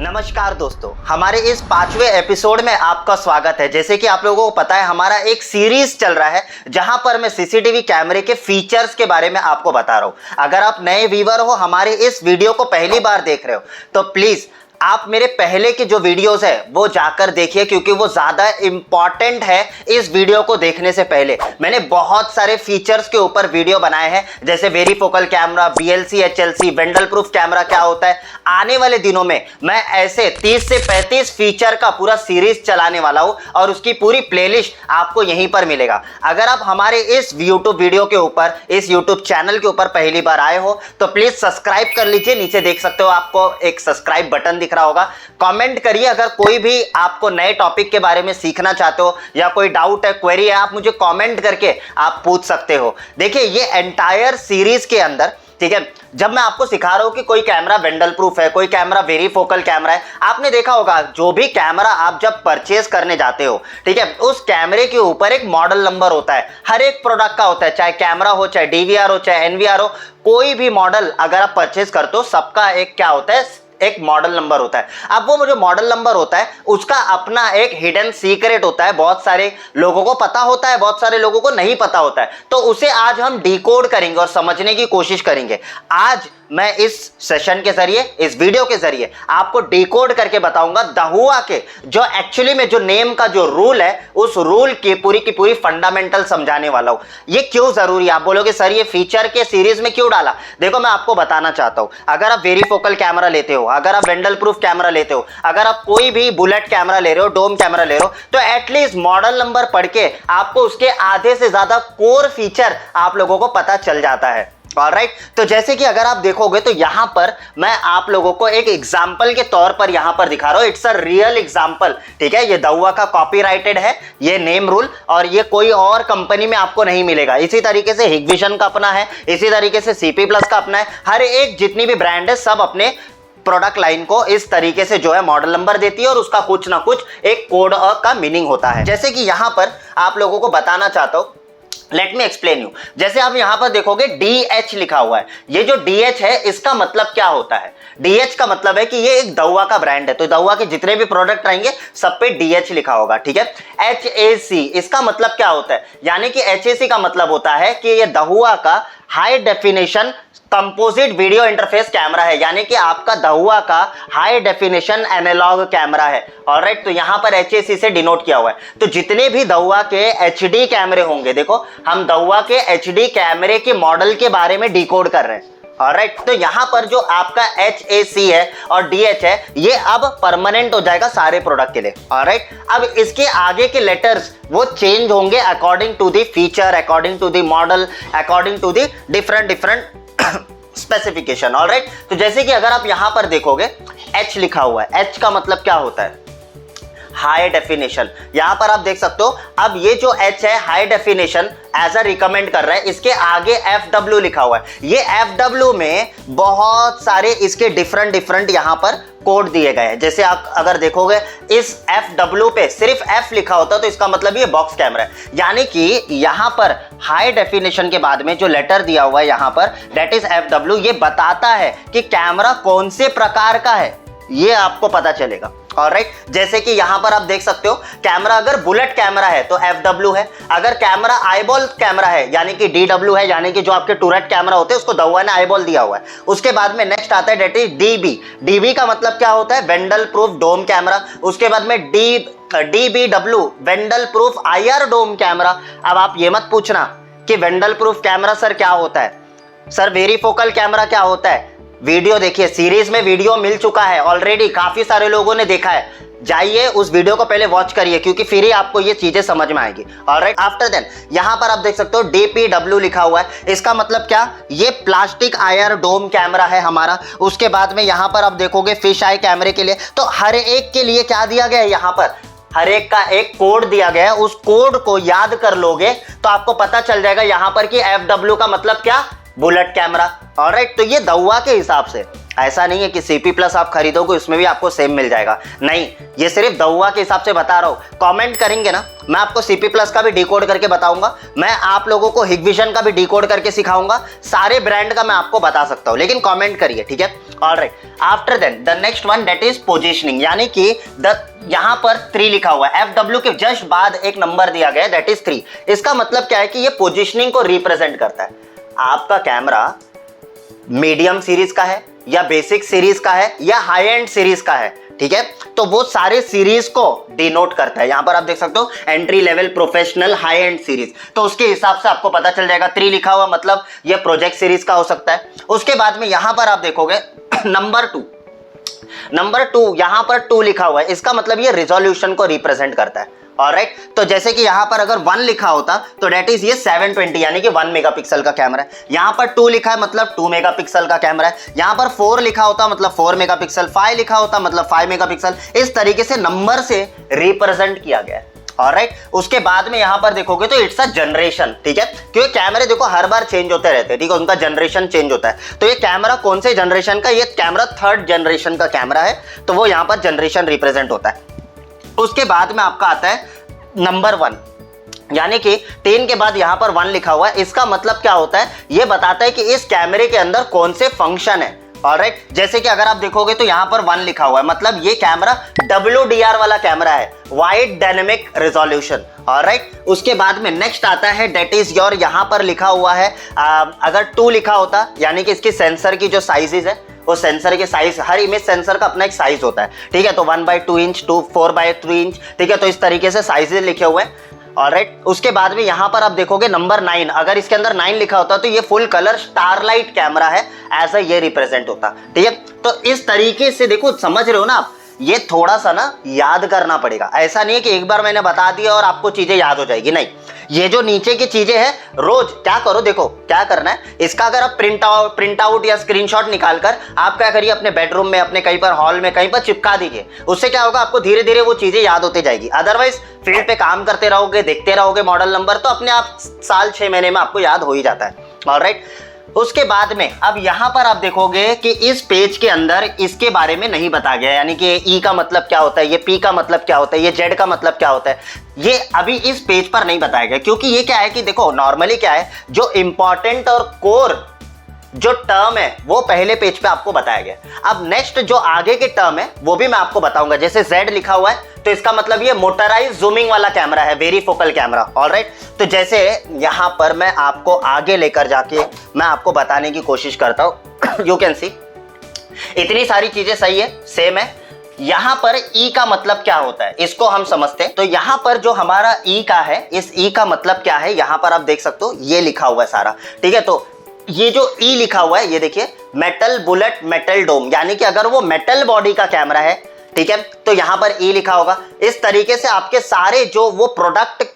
नमस्कार दोस्तों, हमारे इस 5वें एपिसोड में आपका स्वागत है। जैसे कि आप लोगों को पता है, हमारा एक सीरीज चल रहा है जहां पर मैं सीसीटीवी कैमरे के फीचर्स के बारे में आपको बता रहा हूं। अगर आप नए व्यूअर हो, हमारे इस वीडियो को पहली बार देख रहे हो, तो प्लीज आप मेरे पहले के जो वीडियोस है वो जाकर देखिए, क्योंकि वो ज्यादा इंपॉर्टेंट है। इस वीडियो को देखने से पहले मैंने बहुत सारे फीचर्स के ऊपर वीडियो बनाए हैं, जैसे varifocal camera, BLC HLC, vandal proof camera क्या होता है। आने वाले दिनों में मैं ऐसे 30 से 35 फीचर का पूरा सीरीज चलाने वाला हूं और उसकी पूरी प्लेलिस्ट आपको यहीं पर मिलेगा। अगर आप हमारे इस यूट्यूब वीडियो के ऊपर, इस यूट्यूब चैनल के ऊपर पहली बार आए हो, तो प्लीज सब्सक्राइब कर लीजिए। नीचे देख सकते हो, आपको एक सब्सक्राइब बटन दिख रहा होगा। कमेंट करिए अगर कोई भी आपको नए टॉपिक के बारे में सीखना चाहते हो या कोई डाउट है, क्वेरी है, आप मुझे कमेंट करके आप पूछ सकते हो। देखिए, ये एंटायर सीरीज के अंदर, ठीक है, जब मैं आपको सिखा रहा हूं कि कोई कैमरा वेंडल प्रूफ है, कोई कैमरा वेरीफोकल कैमरा है, आपने देखा होगा जो भी कैमरा आप जब परचेज करने जाते हो, ठीक है, उस कैमरे के ऊपर एक मॉडल नंबर होता है। हर एक प्रोडक्ट का होता है, चाहे कैमरा हो, चाहे DVR हो, चाहे NVR हो, कोई भी मॉडल अगर आप परचेज करते हो, सबका एक क्या होता है, एक मॉडल नंबर होता है। अब वो जो मॉडल नंबर होता है उसका अपना एक हिडन सीक्रेट होता है। बहुत सारे लोगों को पता होता है, बहुत सारे लोगों को नहीं पता होता है। तो उसे आज हम डिकोड करेंगे और समझने की कोशिश करेंगे। आज मैं इस सेशन के जरिए, इस वीडियो के जरिए आपको डिकोड करके बताऊंगा दहुआ के जो एक्चुअली में जो नेम का जो रूल है, उस रूल की पूरी फंडामेंटल समझाने वाला हूं। ये क्यों जरूरी है? आप बोलोगे सर ये फीचर के सीरीज में क्यों डाला? देखो, मैं आपको बताना चाहता हूं। अगर आप वेरीफोकल कैमरा लेते हो, अगर आप वेंडल प्रूफ कैमरा लेते हो, अगर आप कोई भी बुलेट कैमरा ले रहे हो, डोम कैमरा ले रहे हो, तो एटलीस्ट मॉडल नंबर पढ़ के आपको उसके आधे से ज्यादा कोर फीचर आप लोगों को पता चल जाता है। ऑलराइट, तो जैसे कि अगर आप देखोगे तो यहां पर मैं आप लोगों को एक एग्जांपल के तौर पर यहां पर दिखा रहा हूं। इट्स अ रियल एग्जांपल, ठीक है। ये दहुआ का कॉपीराइटेड है, ये नेम रूल, और ये कोई और कंपनी में आपको नहीं मिलेगा। इसी तरीके से हिगविजन का अपना है, इसी तरीके से CP+ का अपना है। हर एक जितनी भी ब्रांड है, सब अपने प्रोडक्ट लाइन को इस तरीके से जो है मॉडल नंबर देती है और उसका कुछ ना कुछ एक कोड का मीनिंग होता है। जैसे कि यहां पर आप लोगों को बताना चाहता हूं, लेट मी एक्सप्लेन यू। जैसे आप यहां पर देखोगे DH लिखा हुआ है। ये जो DH है, इसका मतलब क्या होता है? DH का मतलब है कि ये एक दहुआ का ब्रांड है, तो दहुआ के जितने भी प्रोडक्ट आएंगे सब पे DH लिखा होगा, ठीक है। HAC, इसका मतलब क्या होता है? यानी कि HAC का मतलब होता है कि ये दहुआ का high definition composite video interface camera है, यानी कि आपका दहुआ का हाई डेफिनेशन एनालॉग कैमरा है। ऑलराइट, तो यहां पर HAC से डिनोट किया हुआ है। तो जितने भी दहुआ के HD कैमरे होंगे, देखो हम दहुआ के HD कैमरे के मॉडल के बारे में डिकोड कर रहे हैं। ऑलराइट, तो यहां पर जो आपका HAC है और DH है, ये अब परमानेंट हो जाएगा सारे प्रोडक्ट के लिए। ऑलराइट, अब इसके आगे के लेटर्स वो चेंज होंगे according to the feature, according to the model, according to the different specification. Alright, तो जैसे कि अगर आप यहां पर देखोगे H लिखा हुआ है। H का मतलब क्या होता है? High definition. यहां पर आप देख सकते हो, अब ये जो H है, high definition as a recommend कर रहा है। इसके आगे FW लिखा हुआ है। ये FW में बहुत सारे इसके डिफरेंट यहां पर कोड दिए गए हैं। जैसे आप अगर देखोगे इस FW पे सिर्फ F लिखा होता तो इसका मतलब ये बॉक्स कैमरा है। यानी कि यहां पर हाई डेफिनेशन के बाद में जो लेटर दिया हुआ है यहां पर, दैट इज FW, ये बताता है कि कैमरा कौन से प्रकार का है, ये आपको पता चलेगा। ऑलराइट, जैसे कि यहां पर आप देख सकते हो, कैमरा अगर बुलेट कैमरा है तो FW है। अगर कैमरा आईबॉल कैमरा है यानी कि DW है, यानी कि जो आपके टूरेट कैमरा होते हैं उसको दहुआ ने आईबॉल दिया हुआ है। उसके बाद में नेक्स्ट आता है दैट इज DB। DB का मतलब क्या होता है? Vandal proof dome camera. उसके बाद में DBW, vandal proof IR dome camera. अब आप ये मत पूछना कि वेंडल प्रूफ कैमरा सर क्या होता है, सर वेरीफोकल कैमरा क्या होता है। वीडियो देखिए, सीरीज में वीडियो मिल चुका है ऑलरेडी, काफी सारे लोगों ने देखा है। जाइए उस वीडियो को पहले वॉच करिए, क्योंकि फिर ही आपको ये चीजें समझ में आएगी। ऑलराइट, आफ्टर देन यहां पर आप देख सकते हो DPW लिखा हुआ है। इसका मतलब क्या? ये प्लास्टिक IR डोम कैमरा है हमारा। उसके बाद में यहां पर आप देखोगे फिश आई कैमरे के लिए, तो हर एक के लिए क्या दिया गया है? यहां पर हर एक का एक कोड दिया गया है। उस कोड को याद कर लोगे तो आपको पता चल जाएगा यहां पर कि FW का मतलब क्या? Bullet camera. ऑलराइट, तो ये दवा के हिसाब से, ऐसा नहीं है कि CP+ आप खरीदोगे उसमें भी आपको सेम मिल जाएगा, नहीं, ये सिर्फ दवा के हिसाब से बता रहा हूँ। कमेंट करेंगे ना, मैं आपको CP+ का भी डिकोड करके बताऊंगा, मैं आप लोगों को हिगविजन का भी डिकोड करके सिखाऊंगा, सारे ब्रांड का मैं आपको बता सकता हूँ, लेकिन कमेंट करिए, ठीक है। Alright, after then the next one that is positioning, यानी कि यहाँ पर 3 लिखा हुआ है, FW के जस्ट बाद एक नंबर दिया गया है दैट इज 3। इसका मतलब क्या है कि ये पोजीशनिंग को रिप्रेजेंट करता है। आपका कैमरा मीडियम सीरीज का है या बेसिक सीरीज का है या हाई एंड सीरीज का है, ठीक है, तो वो सारे सीरीज को डिनोट करता है। यहां पर आप देख सकते हो entry level, professional, high and series, तो उसके हिसाब से आपको पता चल जाएगा 3 लिखा हुआ मतलब ये प्रोजेक्ट सीरीज का हो सकता है। उसके बाद में यहां पर आप देखोगे नंबर 2 यहां पर 2 लिखा हुआ है, इसका मतलब ये रिजोल्यूशन को रिप्रेजेंट करता है। ऑलराइट, तो जैसे कि यहां पर अगर 1 लिखा होता तो डेट इज ये 720 यानी कि 1 मेगापिक्सल का कैमरा है। यहां पर 2 लिखा है मतलब 2 मेगापिक्सल का कैमरा है। यहां पर 4 लिखा होता मतलब 4 मेगापिक्सल, 5 लिखा होता मतलब 5 मेगापिक्सल। इस तरीके से नंबर से रिप्रेजेंट किया गया है। ऑलराइट, उसके बाद में यहां पर देखोगे तो इट्स अ जनरेशन, ठीक है, क्योंकि कैमरे देखो हर बार चेंज होते रहते हैं, ठीक है, उनका जनरेशन चेंज होता है। तो ये कैमरा कौन से जनरेशन का, ये कैमरा 3rd जनरेशन का कैमरा है, तो वो यहां पर जनरेशन रिप्रेजेंट होता है। उसके बाद में आपका आता है नंबर 1, यानी कि 10 के बाद यहां पर 1 लिखा हुआ है, इसका मतलब क्या होता है, ये बताता है कि इस कैमरे के अंदर कौन से फंक्शन है। ऑलराइट, जैसे कि अगर आप देखोगे तो यहां पर 1 लिखा हुआ है मतलब ये कैमरा WDR वाला कैमरा है, वाइड डायनेमिक रेजोल्यूशन। ऑलराइट, उसके बाद में नेक्स्ट आता है डेट इज योर, यहां पर लिखा हुआ है अगर 2 लिखा होता यानी कि इसकी सेंसर की जो साइजेस है, वो सेंसर के साइज, हर इमेज सेंसर का अपना एक साइज होता है, ठीक है, तो 1/2 इंच, 4/3 इंच, ठीक है, तो इस तरीके से साइजेस लिखे हुए हैं। ऑलराइट, उसके बाद में यहां पर आप देखोगे नंबर 9, अगर इसके अंदर 9 लिखा होता तो ये फुल कलर स्टारलाइट कैमरा है, ऐसा ये रिप्रेजेंट होता, ठीक है। तो इस तरीके से देखो, समझ रहे हो ना आप, ये थोड़ा सा ना याद करना पड़ेगा, ऐसा नहीं है कि एक बार मैंने बता दिया और आपको चीजें याद हो जाएगी, नहीं, ये जो नीचे की चीजें हैं रोज क्या करो, देखो क्या करना है, इसका अगर आप प्रिंट आउट या स्क्रीनशॉट निकालकर आप क्या करिए अपने बेडरूम में, अपने कहीं पर हॉल में कहीं पर चिपका दीजिए, उससे क्या होगा, आपको धीरे धीरे वो चीजें याद होती जाएगी। अदरवाइज फील्ड पे काम करते रहोगे, देखते रहोगे मॉडल नंबर, तो अपने आप साल 6 महीने में आपको याद हो ही जाता है। ऑलराइट, उसके बाद में अब यहां पर आप देखोगे कि इस पेज के अंदर इसके बारे में नहीं बताया गया, यानी कि ई का मतलब क्या होता है, ये पी का मतलब क्या होता है, ये जेड का मतलब क्या होता है, ये अभी इस पेज पर नहीं बताया गया, क्योंकि ये क्या है कि देखो नॉर्मली क्या है, जो इंपॉर्टेंट और कोर जो टर्म है वो पहले पेज पे आपको बताया गया। अब नेक्स्ट जो आगे के टर्म है वो भी मैं आपको बताऊंगा। जैसे Z लिखा हुआ है तो इसका मतलब ये मोटराइज जूमिंग वाला कैमरा है, वेरी फोकल कैमरा। ऑलराइट, तो जैसे यहां पर मैं आपको आगे लेकर जाके मैं आपको बताने की कोशिश करता हूं। यू कैन सी इतनी सारी चीजें सही है, सेम है। यहां पर ई का मतलब क्या होता है इसको हम समझते हैं। तो यहां पर जो हमारा ई का है, इस ई का मतलब क्या है, यहां पर आप देख सकते हो ये लिखा हुआ है सारा, ठीक है। तो ये जो ई लिखा हुआ है ये देखिए, मेटल बुलेट मेटल डोम, यानी कि अगर वो मेटल बॉडी का कैमरा है, ठीक है, तो यहां पर ई लिखा होगा। इस तरीके से आपके सारे जो वो प्रोडक्ट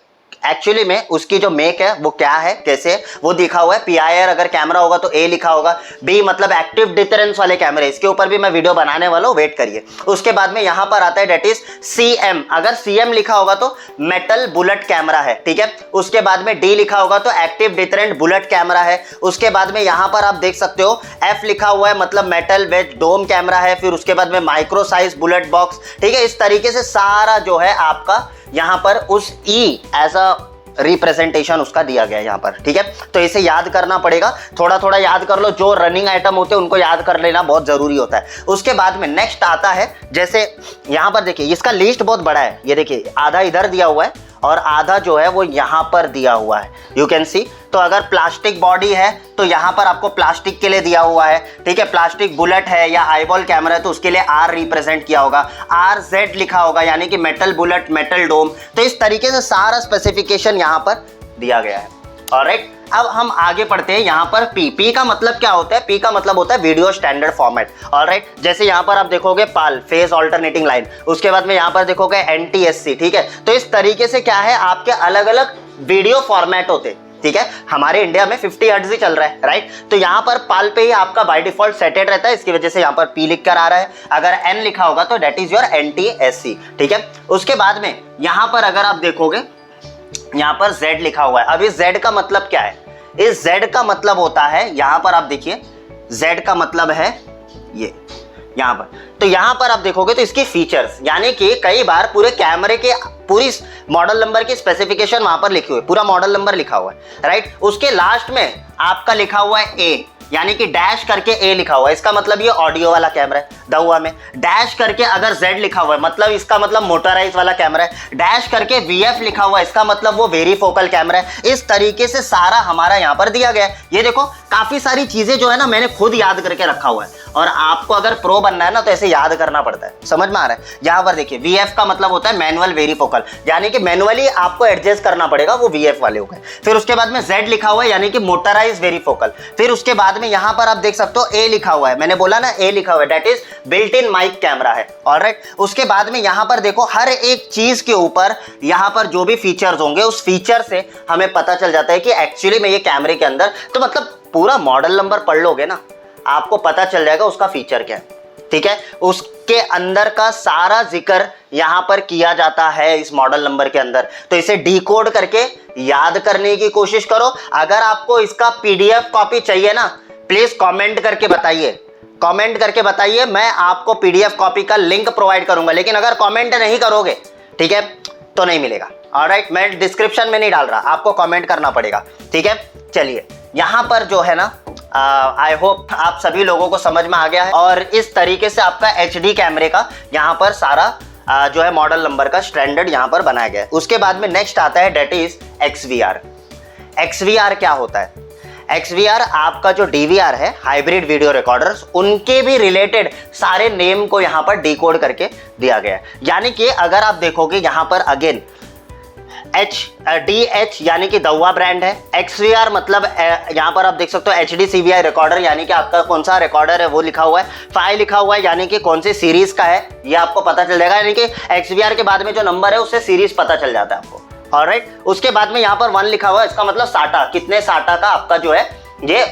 एक्चुअली में उसकी जो मेक है वो क्या है, कैसे है, वो दिखा हुआ है। PIR अगर कैमरा होगा तो ए लिखा होगा। बी मतलब एक्टिव डिटरेंस वाले कैमरे, इसके ऊपर भी मैं वीडियो बनाने वाला हूं, वेट करिए। उसके बाद में यहां पर आता है डेट इज CM, अगर CM लिखा होगा तो मेटल बुलेट कैमरा है, ठीक है। उसके बाद में डी लिखा होगा तो एक्टिव डिटरेंट बुलेट कैमरा है। उसके बाद में यहां पर आप देख सकते हो F लिखा हुआ है मतलब मेटल वेज डोम कैमरा है। फिर उसके बाद में माइक्रो साइज बुलेट बॉक्स, ठीक है। इस तरीके से सारा जो है आपका यहां पर उस ई एज अ रिप्रेजेंटेशन उसका दिया गया है यहां पर, ठीक है। तो इसे याद करना पड़ेगा, थोड़ा थोड़ा याद कर लो, जो रनिंग आइटम होते हैं उनको याद कर लेना बहुत जरूरी होता है। उसके बाद में नेक्स्ट आता है, जैसे यहां पर देखिए इसका लिस्ट बहुत बड़ा है, ये देखिए आधा इधर दिया हुआ है और आधा जो है वो यहां पर दिया हुआ है, यू कैन सी। तो अगर प्लास्टिक बॉडी है तो यहां पर आपको प्लास्टिक के लिए दिया हुआ है, ठीक है। प्लास्टिक बुलेट है या आईबॉल कैमरा है तो उसके लिए R रिप्रेजेंट किया होगा, RZ लिखा होगा यानी कि मेटल बुलेट मेटल डोम। तो इस तरीके से सारा स्पेसिफिकेशन यहां पर दिया गया है। ऑलराइट, अब हम आगे पढ़ते हैं। यहां पर पी का मतलब क्या होता है, पी का मतलब होता है वीडियो स्टैंडर्ड फॉर्मेट। ऑलराइट, जैसे यहां पर आप देखोगे पाल फेज ऑल्टरनेटिंग लाइन, उसके बाद में यहां पर देखोगे NTSC, ठीक है। तो इस तरीके से क्या है, आपके अलग अलग वीडियो फॉर्मेट होते, ठीक है। हमारे इंडिया में 50 हर्ट्ज ही चल रहा है, राइट। तो यहां पर पाल पे ही आपका बाय डिफॉल्ट सेटेड रहता है, इसकी वजह से यहां पर P लिख कर आ रहा है। अगर N लिखा होगा तो दैट इज योर NTSC, ठीक है। उसके बाद में यहां पर अगर आप देखोगे यहां पर Z लिखा हुआ है। अब इस Z का मतलब क्या है, इस Z का मतलब होता है, यहां पर आप देखिए Z का मतलब है ये यहां पर। तो यहां पर आप देखोगे तो इसकी फीचर्स, यानी कि कई बार पूरे कैमरे के पूरी मॉडल नंबर की स्पेसिफिकेशन वहां पर लिखी हुई है, पूरा मॉडल नंबर लिखा हुआ है, राइट। उसके लास्ट में आपका लिखा हुआ है ए, यानी कि डैश करके ए लिखा हुआ है, इसका मतलब ये ऑडियो वाला कैमरा है। दहुआ में डैश करके अगर Z लिखा हुआ है मतलब इसका मतलब मोटराइज वाला कैमरा है। डैश करके VF लिखा हुआ है, इसका मतलब वो वेरी फोकल कैमरा है। इस तरीके से सारा हमारा यहाँ पर दिया गया है। ये देखो काफी सारी चीजें जो है ना मैंने खुद याद करके रखा हुआ है, और आपको अगर प्रो बनना है ना तो ऐसे याद करना पड़ता है, समझ में आ रहा है। यहाँ पर देखिए VF का मतलब होता है मैनुअल वेरी फोकल, यानी कि मैनुअली आपको एडजस्ट करना पड़ेगा, वो VF वाले हो गए। फिर उसके बाद में Z लिखा हुआ है यानी कि मोटराइज वेरी फोकल। फिर उसके बाद में यहाँ पर आप देख सकते हो A लिखा हुआ है, मैंने बोला ना A लिखा हुआ है, that is built in mic camera है, ऑलराइट। उसके बाद में यहाँ पर देखो हर एक चीज के ऊपर यहाँ पर जो भी फीचर्स होंगे उस फीचर से हमें पता चल जाता है कि एक्चुअली में ये कैमरे के अंदर, तो मतलब पूरा मॉडल नंबर पढ़ लोगे ना आपको पता चल जाएगा उसका फीचर क्या है, ठीक है। उसके अंदर का सारा जिक्र यहां पर किया जाता है इस मॉडल नंबर के अंदर, तो इसे डिकोड करके याद करने की कोशिश करो। अगर आपको इसका PDF कॉपी चाहिए ना प्लीज कमेंट करके बताइए, कमेंट करके बताइए, मैं आपको PDF कॉपी का लिंक प्रोवाइड करूंगा। लेकिन अगर कमेंट नहीं करोगे, ठीक है, तो नहीं मिलेगा, ऑलराइट। मैं डिस्क्रिप्शन में नहीं डाल रहा, आपको कमेंट करना पड़ेगा, ठीक है। चलिए यहां पर जो है ना आई होप आप सभी लोगों को समझ में आ गया है, और इस तरीके से आपका HD कैमरे का यहाँ पर सारा जो है मॉडल नंबर का स्टैंडर्ड यहाँ पर बनाया गया है। उसके बाद में नेक्स्ट आता है डेट इज XVR। XVR क्या होता है? XVR आपका जो DVR है, हाइब्रिड वीडियो रिकॉर्डर्स, उनके भी रिलेटेड सारे नेम को यहाँ पर डिकोड करके दिया गया है। यानी कि अगर आप देखोगे यहाँ पर अगेन DH यानी कि दहुआ ब्रांड है, XVR मतलब यहाँ पर आप देख सकते हो HD CVI रिकॉर्डर, यानी कि आपका कौन सा रिकॉर्डर है वो लिखा हुआ है। 5 लिखा हुआ है यानी कि कौन सी सीरीज का है ये आपको पता चल जाएगा, यानी कि XVR के बाद में जो नंबर है उससे सीरीज पता चल जाता है आपको, ऑलराइट। उसके बाद में यहाँ पर 1 लिखा हुआ है, इसका मतलब साटा, कितने साटा का आपका जो है ये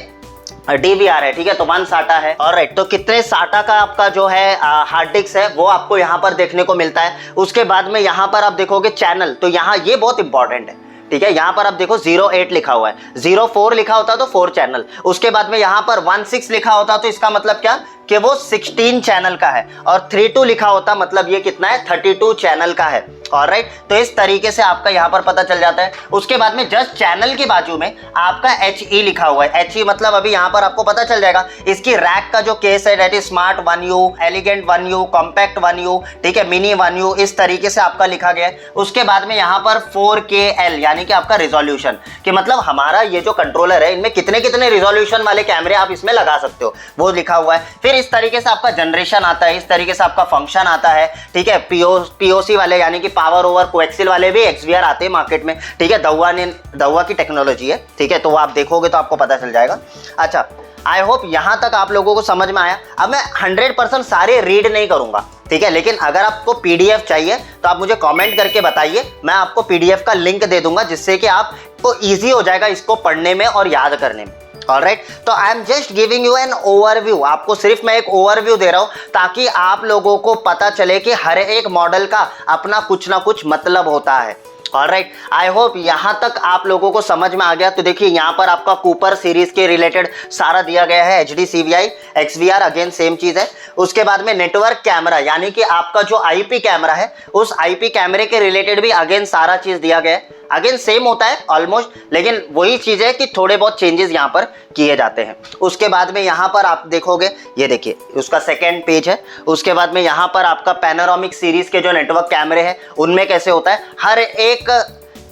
DVR है, ठीक है, तो 1 साटा है, ऑलराइट। तो कितने साटा का आपका जो है हार्ड डिस्क है वो आपको यहाँ पर देखने को मिलता है। उसके बाद में यहाँ पर आप देखोगे चैनल, तो यहाँ ये बहुत इंपॉर्टेंट है, ठीक है। यहाँ पर आप देखो 08 लिखा हुआ है, 04 लिखा होता तो 4 चैनल। उसके बाद में यहाँ पर 16 लिखा होता तो इसका मतलब क्या कि वो 16 चैनल का है, और 32 लिखा होता मतलब ये कितना है 32 चैनल का है, ऑलराइट। तो इस तरीके से आपका यहाँ पर पता चल जाता है। उसके बाद में जस्ट चैनल के बाजू में आपका HE लिखा हुआ है। HE मतलब अभी यहाँ पर आपको पता चल जाएगा इसकी रैक का जो केस है, that is smart 1U, elegant 1U, compact 1U, ठीक है, मिनी 1U, इस तरीके से आपका लिखा गया है। उसके बाद में यहाँ पर 4KL यानी कि आपका रिजोल्यूशन, कि मतलब हमारा ये जो कंट्रोलर है इनमें कितने कितने रिजोल्यूशन वाले कैमरे आप इसमें लगा सकते हो, वो लिखा हुआ है। फिर इस तरीके से आपका जनरेशन आता है, इस तरीके से आपका फंक्शन आता है, ठीक है। POC वाले यानी कि पावर ओवर कोएक्सियल वाले भी XVR आते हैं मार्केट में, ठीक है। दहुआ की टेक्नोलॉजी है, ठीक है, तो वो आप देखोगे तो आपको पता चल जाएगा। अच्छा, आई होप यहां तक आप लोगों को समझ में आया। अब मैं 100% सारे रीड नहीं करूंगा, ठीक है, लेकिन अगर आपको PDF चाहिए तो आप मुझे कमेंट करके बताइए, मैं आपको PDF का लिंक दे दूंगा जिससे कि आपको ईजी हो जाएगा इसको पढ़ने में और याद करने में, ऑलराइट। तो I am just giving you an overview, आपको सिर्फ मैं एक ओवरव्यू दे रहा हूं ताकि आप लोगों को पता चले कि हर एक मॉडल का अपना कुछ ना कुछ मतलब होता है, ऑलराइट। आई होप यहां तक आप लोगों को समझ में आ गया। तो देखिए यहां पर आपका कूपर सीरीज के रिलेटेड सारा दिया गया है, HD CVI, XVR again same चीज है। उसके बाद में नेटवर्क कैमरा यानी कि आपका जो IP कैमरा है, उस IP कैमरे के रिलेटेड भी अगेन सारा चीज दिया गया है। अगेन सेम होता है ऑलमोस्ट, लेकिन वही चीज है कि थोड़े बहुत चेंजेस यहाँ पर किए जाते हैं। उसके बाद में यहाँ पर आप देखोगे, ये देखिए उसका सेकेंड पेज है। उसके बाद में यहाँ पर आपका पैनोरामिक सीरीज के जो नेटवर्क कैमरे हैं उनमें कैसे होता है, हर एक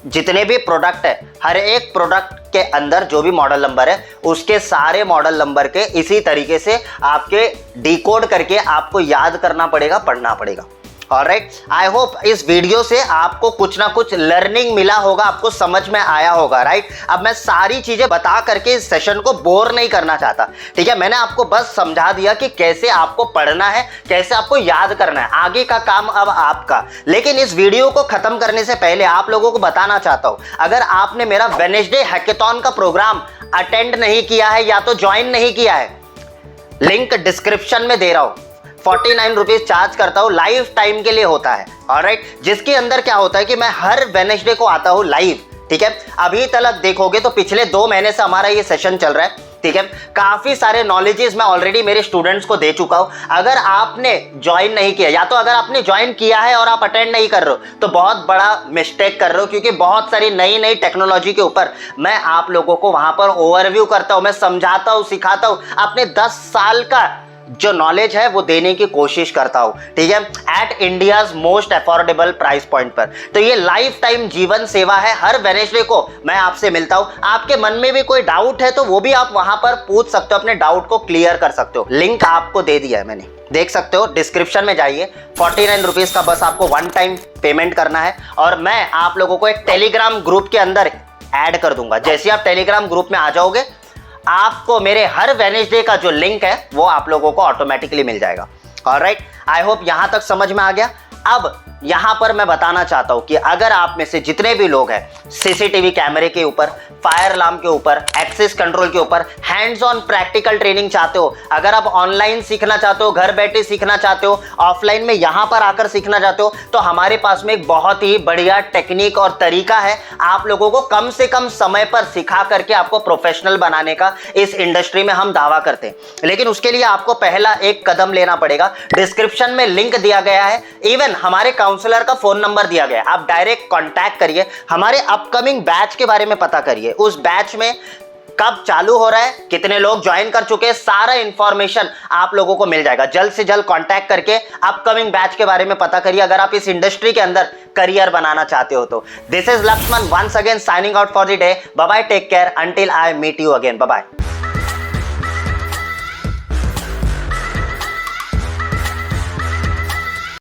जितने भी प्रोडक्ट है, हर एक प्रोडक्ट के अंदर जो भी मॉडल नंबर है उसके सारे मॉडल नंबर के इसी तरीके से आपके डिकोड करके आपको याद करना पड़ेगा, पढ़ना पड़ेगा, ऑलराइट। आई होप इस वीडियो से आपको कुछ ना कुछ लर्निंग मिला होगा, आपको समझ में आया होगा, राइट। अब मैं सारी चीजें बता करके इस सेशन को बोर नहीं करना चाहता, ठीक है। मैंने आपको बस समझा दिया कि कैसे आपको पढ़ना है, कैसे आपको याद करना है, आगे का काम अब आपका। लेकिन इस वीडियो को खत्म करने से पहले आप लोगों को बताना चाहता हूं, अगर आपने मेरा वेडनेसडे हैकेथॉन का प्रोग्राम अटेंड नहीं किया है या तो ज्वाइन नहीं किया है, लिंक डिस्क्रिप्शन में दे रहा हूं। 49 रुपीज चार्ज करता हूँ, लाइफ टाइम के लिए होता है, ऑलराइट। जिसके अंदर क्या होता है कि मैं हर वेडनेसडे को आता हूँ लाइव, ठीक है। अभी तक देखोगे तो पिछले 2 महीने से हमारा ये सेशन चल रहा है, ठीक है। काफी सारे नॉलेजेस मैं ऑलरेडी मेरे स्टूडेंट्स को दे चुका हूं। अगर आपने ज्वाइन नहीं किया, या तो अगर आपने ज्वाइन किया है और आप अटेंड नहीं कर रहे हो तो बहुत बड़ा मिस्टेक कर रहे हो, क्योंकि बहुत सारी नई नई टेक्नोलॉजी के ऊपर मैं आप लोगों को वहां पर ओवरव्यू करता हूं, मैं समझाता हूं, सिखाता हूं, अपने 10 साल का जो नॉलेज है वो देने की कोशिश करता हूं, ठीक है, eight India's most affordable price point पर। तो ये लाइफ टाइम जीवन सेवा है। हर वेडनेसडे को मैं आपसे मिलता हूं। आपके मन में भी कोई डाउट है तो वो भी आप वहां पर पूछ सकते हो, अपने डाउट को क्लियर कर सकते हो। लिंक आपको दे दिया है मैंने, देख सकते हो, डिस्क्रिप्शन में जाइए। 49 रुपीज का बस आपको 1 टाइम पेमेंट करना है और मैं आप लोगों को एक टेलीग्राम ग्रुप के अंदर ऐड कर दूंगा। जैसे ही आप टेलीग्राम ग्रुप में आ जाओगे, आपको मेरे हर वेडनेसडे का जो लिंक है वो आप लोगों को ऑटोमेटिकली मिल जाएगा। ऑलराइट, आई होप यहां तक समझ में आ गया। अब यहां पर मैं बताना चाहता हूं कि अगर आप में से जितने भी लोग हैं सीसीटीवी कैमरे के ऊपर, फायर अलार्म के ऊपर, एक्सेस कंट्रोल के ऊपर हैंड्स ऑन प्रैक्टिकल ट्रेनिंग चाहते हो, अगर आप ऑनलाइन सीखना चाहते हो, घर बैठे सीखना चाहते हो, ऑफलाइन में यहां पर आकर सीखना चाहते हो, तो हमारे पास में एक बहुत ही बढ़िया टेक्निक और तरीका है आप लोगों को कम से कम समय पर सिखा करके आपको प्रोफेशनल बनाने का। इस इंडस्ट्री में हम दावा करते हैं, लेकिन उसके लिए आपको पहला एक कदम लेना पड़ेगा। डिस्क्रिप्शन में लिंक दिया गया है, इवन हमारे काउंसलर का फोन नंबर दिया गया है। आप डायरेक्ट कांटेक्ट करिए, हमारे अपकमिंग बैच के बारे में पता करिए। उस बैच में कब चालू हो रहा है, कितने लोग ज्वाइन कर चुके हैं, सारा इंफॉर्मेशन आप लोगों को मिल जाएगा। जल्द से जल्द कांटेक्ट करके अपकमिंग बैच के बारे में पता करिए, अगर आप इस इंडस्ट्री के अंदर करियर बनाना चाहते हो तो। This is Lakshman once again signing out for the day. Bye bye, take care, until I meet you again, bye bye.